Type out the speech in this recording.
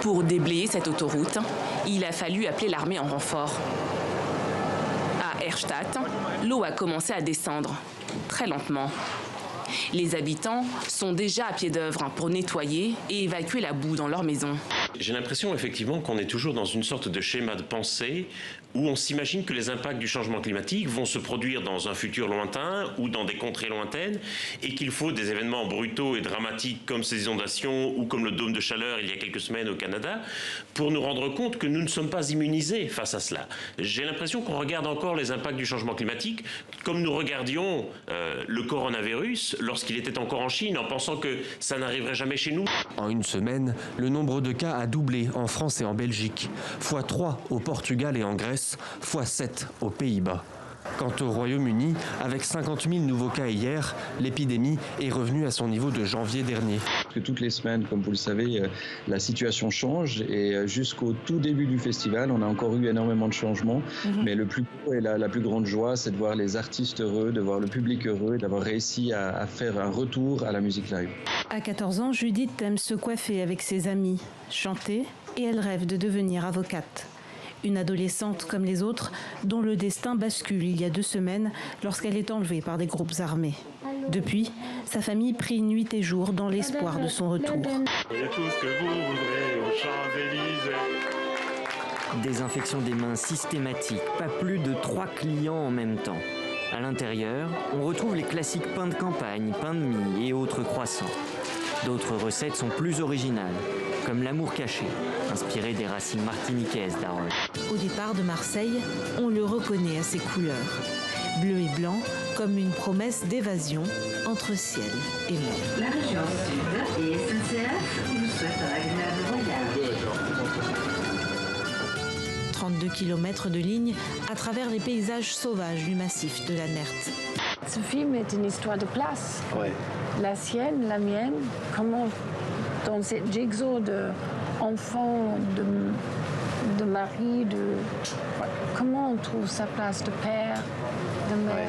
Pour déblayer cette autoroute, il a fallu appeler l'armée en renfort. À Erstadt, l'eau a commencé à descendre, très lentement. Les habitants sont déjà à pied d'œuvre pour nettoyer et évacuer la boue dans leur maison. J'ai l'impression effectivement qu'on est toujours dans une sorte de schéma de pensée où on s'imagine que les impacts du changement climatique vont se produire dans un futur lointain ou dans des contrées lointaines et qu'il faut des événements brutaux et dramatiques comme ces inondations ou comme le dôme de chaleur il y a quelques semaines au Canada pour nous rendre compte que nous ne sommes pas immunisés face à cela. J'ai l'impression qu'on regarde encore les impacts du changement climatique comme nous regardions le coronavirus lorsqu'il était encore en Chine en pensant que ça n'arriverait jamais chez nous. En une semaine, le nombre de cas a doublé en France et en Belgique, x3 au Portugal et en Grèce, x7 aux Pays-Bas. Quant au Royaume-Uni, avec 50 000 nouveaux cas hier, l'épidémie est revenue à son niveau de janvier dernier. Toutes les semaines, comme vous le savez, la situation change et jusqu'au tout début du festival, on a encore eu énormément de changements. Mais le plus beau et la plus grande joie, c'est de voir les artistes heureux, de voir le public heureux, d'avoir réussi à faire un retour à la musique live. À 14 ans, Judith aime se coiffer avec ses amis, chanter et elle rêve de devenir avocate. Une adolescente comme les autres, dont le destin bascule il y a 2 semaines lorsqu'elle est enlevée par des groupes armés. Depuis, sa famille prie nuit et jour dans l'espoir de son retour. Désinfection des mains systématique, pas plus de 3 clients en même temps. À l'intérieur, on retrouve les classiques pains de campagne, pain de mie et autres croissants. D'autres recettes sont plus originales, comme l'amour caché, inspiré des racines martiniquaises d'Harold. Au départ de Marseille, on le reconnaît à ses couleurs. Bleu et blanc, comme une promesse d'évasion entre ciel et mer. La région Sud et SNCF vous souhaitent un agréable voyage. 32 km de ligne à travers les paysages sauvages du massif de la Nerte. Ce film est une histoire de place. Ouais. La sienne, la mienne, comment dans cette jigsaw d'enfants, de mari, comment on trouve sa place de père, de mère. Ouais.